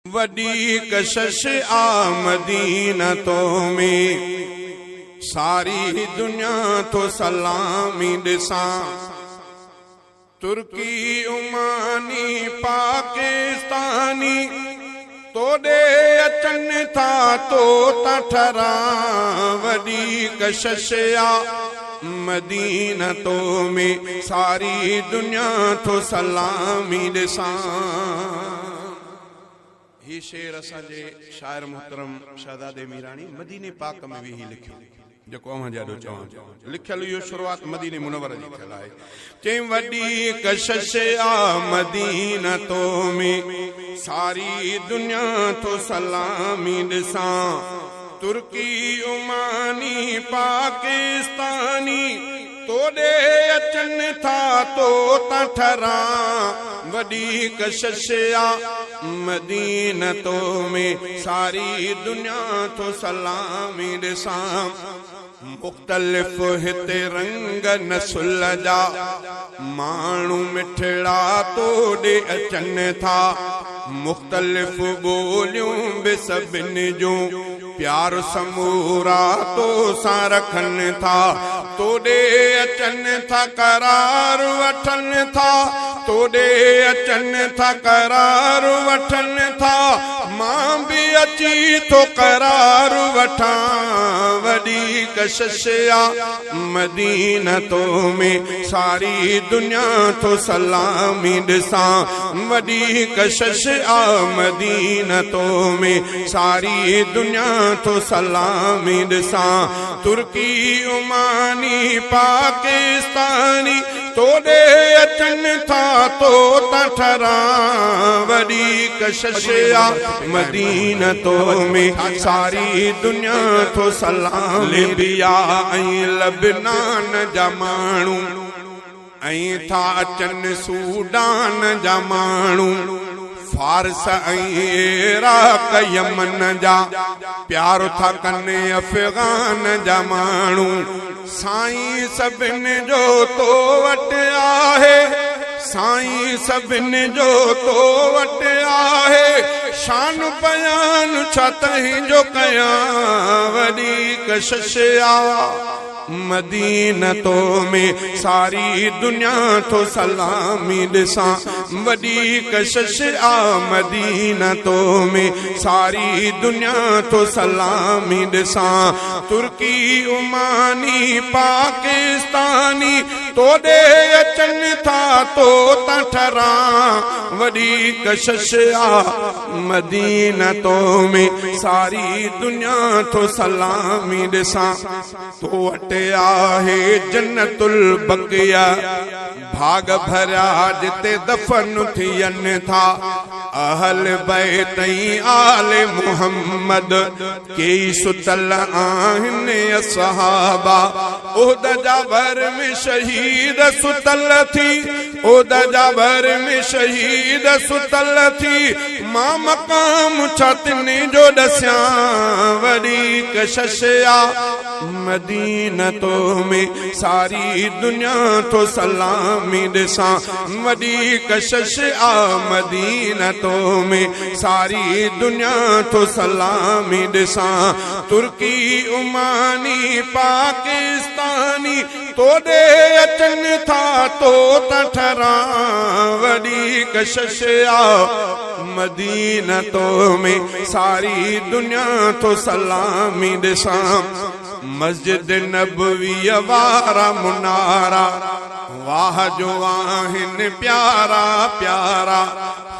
वडी कशिश आ मदीनतों में सारी दुनिया तो सलामी दिसां। तुर्की उमानी पाकिस्तानी तोड़े अचन था तो ठरा। वडी कशिश आ मदीनतों में सारी दुनिया तो सलामी दिसां। ही शेर असांजे शायर मुहतरम शहजादे मीरानी मदीने पाक में भी लिखियो जेको अवां जाडो चवां लिखियल इहो शुरुआत मदीने मुनव्वर जी थियल आहे। चई वडी कशिश आ मदीनतों में सारी दुनिया तो सलामी दिसां। तुर्की उमानी पाकिस्तानी तोड़े अचन था तो ठरा। वडी कशिश आ मदीनतों में सारी दुनिया तो सलामी दिसां। मुख्तलिफ हिते रंग नस्ल जा माण्हू मिठड़ा तोड़े अचन था। मुख्तलिफ ॿोलियूं बि सभिनी जूं प्यार समूरा तो सां रखन था। तोड़े अचन था करार वठन था। तोड़े अचन था करार वठन था। मां भी अची तो करार वठां। वडी कशिश आ मदीनतों में सारी दुनिया तो सलामी दिसां। वडी कशिश आ मदीनतों में सारी दुनिया तो सलामी दिसां। तुर्की उमानी पाकिस्तानी तोड़े अचन था तो ठरा। वडी कशिश आ मदीनतों में सारी दुनिया तो सलाम। लिबिया ऐं लबनान जा माण्हू ऐं था अचन सूडान जा माण्हू। फारस ऐं इराक यमन जा प्यार था कनि अफ़गान जा माण्हू। साईं सभिनी जो तो वट आहे। साईं सभिनी जो तो वट आहे। शान बयान छा तंहिंजो कयां। वडी कशिश आ मदीनतों में सारी दुनिया तो सलामी दिसां। वडी कशिश आ मदीनतों में सारी दुनिया तो सलामी दिसां। तुर्की उमानी पाकिस्तानी तोड़े अचन था तो ठरा। वडी कशिश आ मदीनतों में सारी दुनिया तो सलामी दिसां। तो आहे जन्नतुल बक़िया भाग भरिया जिते दफन थियन था। अहल बैत आले मुहम्मद कई सुतल आहिनि असहाबा। उहद जा भर में शहीद सुतल थी। उहद जा भर में शहीद सुतल थी। मां मकाम छा तिनी जो दस्यां। वडी कशिश आ मदीनतों में सारी दुनिया तो सलामी दिसां। वडी कशिश आ मदीनतों में सारी दुनिया तो सलामी दिसां। तुर्की उमानी पाकिस्तानी तोड़े अचन था तो ठरा। वडी कशिश आ मदीनतों में सारी दुनिया तो सलामी दिसां। मस्जिद नबवी वारा मुनारा वाह जो आहिनि प्यारा प्यारा।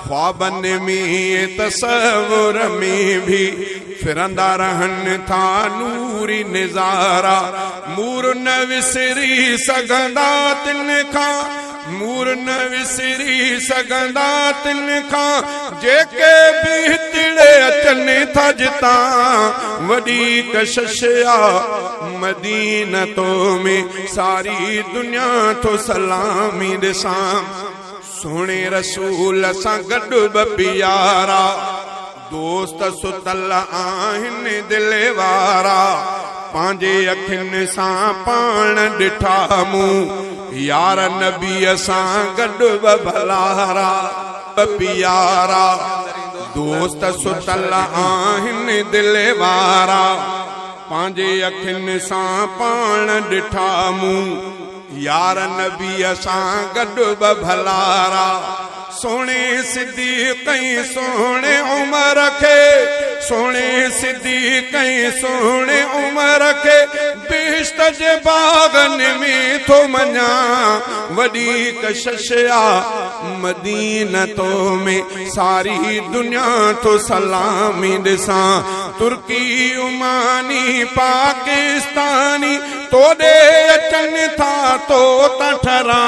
ख्वाबन में तसव्वुर में भी फिरंदा रहन था नूरी निजारा। मूर न विसरी सघंदा तिन खां। मूर न विसरी सघंदा तिन खां जेके भी तिड़े अचन था जितां। वडी कशिश आ मदीनतों में सारी दुनिया तो सलामी दिसां। सोने रसूल सां गॾु ब प्यारा दोस्त सुतल आहिनि दिल वारा। पांजे अखियुनि सां पाण ॾिठा मूं यार नबीअ सां गॾु ब भलारा। प्यारा दोस्त सुतल आहिनि दिल वारा पंहिंजे अखियुनि सां पाण ॾिठा मूं यार नबीअ सां गॾु ब भलारा सोने सिद्दीक़ सोने उमर खे सोने सिद्दीक़ सोने उमर खे बिश्त जे बाग़नि में थो मञा वॾी कशिश आहे मदीनतो में सारी दुनिया तो सलामी ॾिसां तुर्की उमानी पाकिस्तानी तोॾे अचनि था तो ठरा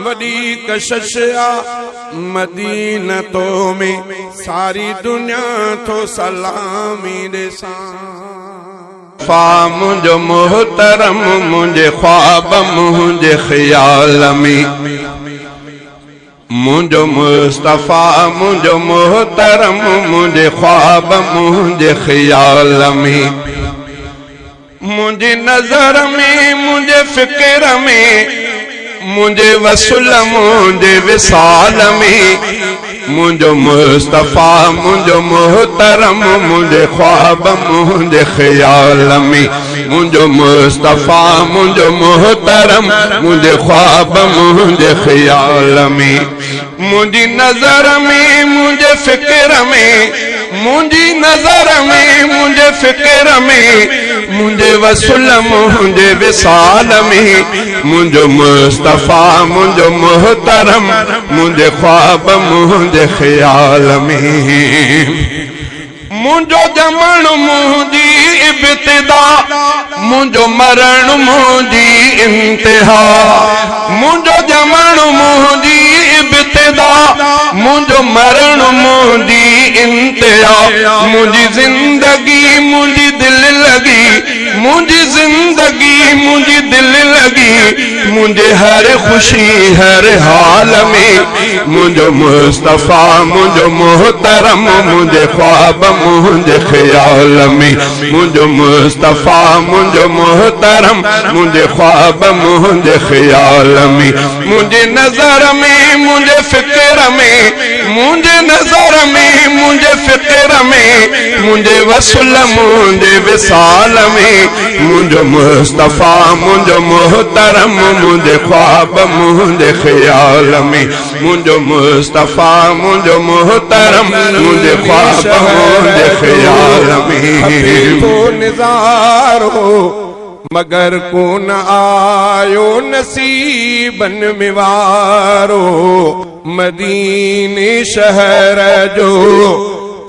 वॾी कशिश आहे मदीनतो में सारी दुनिया तो सलामी ॾिसां फा मुंहिंजो मोहतरम मुंहिंजे ख्वाब मुंहिंजे ख़्याल में मुंहिंजो मुस्तफ़ा मुंहिंजो मोहतरम मुंहिंजे ख्वाब मुंहिंजे ख़्याल में मुंहिंजी नज़र में मुंहिंजे फ़िक्र में मुंहिंजे वसूल मुंहिंजे विसाल में मुंहिंजो मुस्तफ़ा मुंहिंजो मोहतरम मुंहिंजे ख्वाब मुंहिंजे ख़्याल में मुंहिंजो मुस्तफ़ा मुंहिंजो मोहतरम मुंहिंजे ख्वाब मुंहिंजे ख़्याल में मुंहिंजी नज़र में मुंहिंजे फ़िक्र में मुंहिंजी नज़र में मुंहिंजे फ़िक्र में मुंहिंजे वसूल मुंहिंजे विसाल में मुंहिंजो मुस्तफ़ा मुंहिंजो मोहतरम मुंहिंजे ख्वाब मुंहिंजे ख़्याल में मुंहिंजो ॼमण मुंहिंजी इब्तिदा मुंहिंजो मरण मुंहिंजी इंतिहा मुंहिंजो ॼमण मुंहिंजी इब्तिदा मुंहिंजो मरण मुंहिंजी इंतिहा मुंहिंजी ज़िंदगी मुंहिंजी दिल लगी मुंहिंजी ज़िंदगी मुंहिंजी दिल लगी मुंहिंजे हर ख़ुशी हर हाल में मुंहिंजो मुस्तफ़ा मुंहिंजो मोहतरम मुंहिंजे ख्वाब मुंहिंजे ख़्याल में मुंहिंजो मुस्तफ़ा मुंहिंजो मोहतरम मुंहिंजे ख्वाब मुंहिंजे ख़्याल में मुंहिंजे नज़र में मुंहिंजे फ़िक्र में मुंहिंजे नज़र में मुंहिंजे फ़िक्र में मुंहिंजे वसूल मुंहिंजे विसाल में मुंहिंजो मुस्तफ़ा मुंहिंजो मोहतरम मुंहिंजे ख्वाब मुंहिंजे ख़्याल में मुंहिंजो मुस्तफ़ा मुंहिंजो मोहतरम मुंहिंजे ख्वाब मुंहिंजे ख़्याल में तो निज़ारो मगर कोन आयो नसीबन में वारो मदीने शहर जो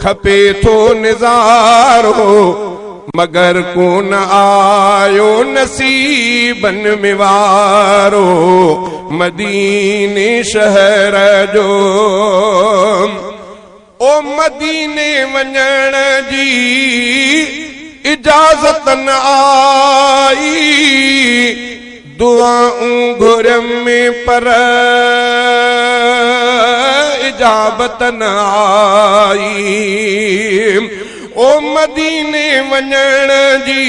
खपे थो निज़ारो मगर कोन आयो नसीबन में वारो मदीने शहर जो ओ मदीने वञण जी इजाज़त न आई दुआऊं घुर में पर इजाबत न आई ओ मदीने वञण जी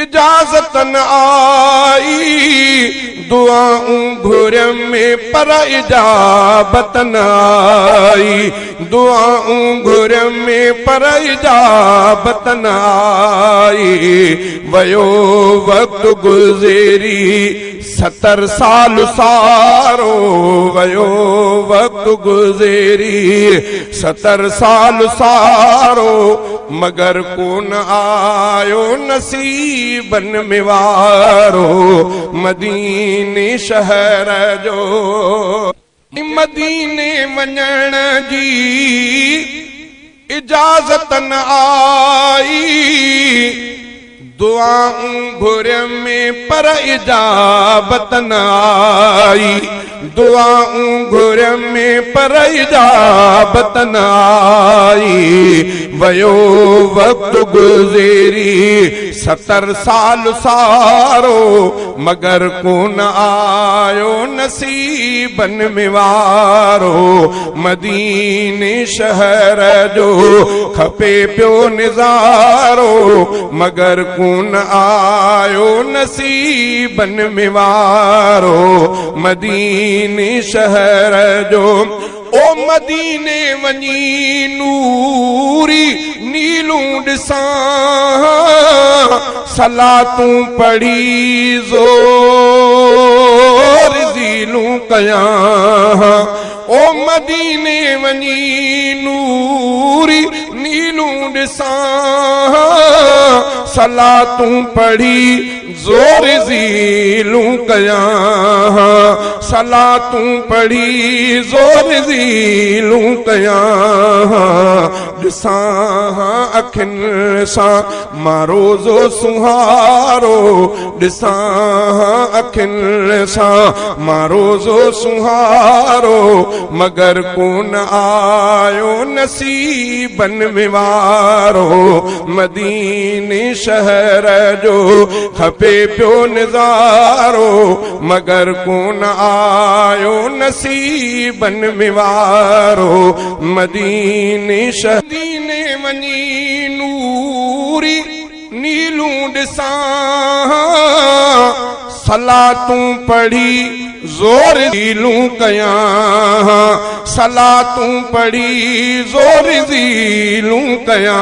इजाज़त न आई दुआऊं घुर में पर इजाबत न आई दुआऊं घुर में पर इजाबत न आई वयो वक्त गुज़री 70 साल सारो वयो वक्त गुज़री 70 साल सारो मगर कोन आयो नसीबन में वारो मदीने शहर जो मदीने वञण जी इजाज़त न आई दुआऊं घुर में पर इजाबत न आई दुआऊं घुर में पर इजाबत न आई वयो वक्त गुज़री 70 साल सारो मगर कोन आयो नसीबन में वारो मदीने शहर जो खपे पियो निज़ारो मगर कोन आयो नसीबन में वारो मदीने शहर जो ओ मदीने वञी नूरी नीलूं ॾिसां सलातूं पढ़ी ज़ोर ज़ीलूं कयां ओ मदीने वञी नूरी नीलूं ॾिसां सलातूं पढ़ी ज़ोर ज़ीलूं कयां सलातूं पढ़ी ज़ोर ज़ीलूं कयां ॾिसां अखियुनि सां मां रोज़ो सुहारो ॾिसां अखियुनि सां मां रोज़ो सुहारो मगर कोन आयो नसीबनि में वारो मदीने शहर जो खपे पियो नज़ारो मगर कोन आयो नसीबनि में वारो मदीने शदीने वञी नूरी नीलूं ॾिसां सलातूं पढ़ी ज़ोर ज़ीलूं कयां सलातूं पढ़ी ज़ोर ज़ीलूं कयां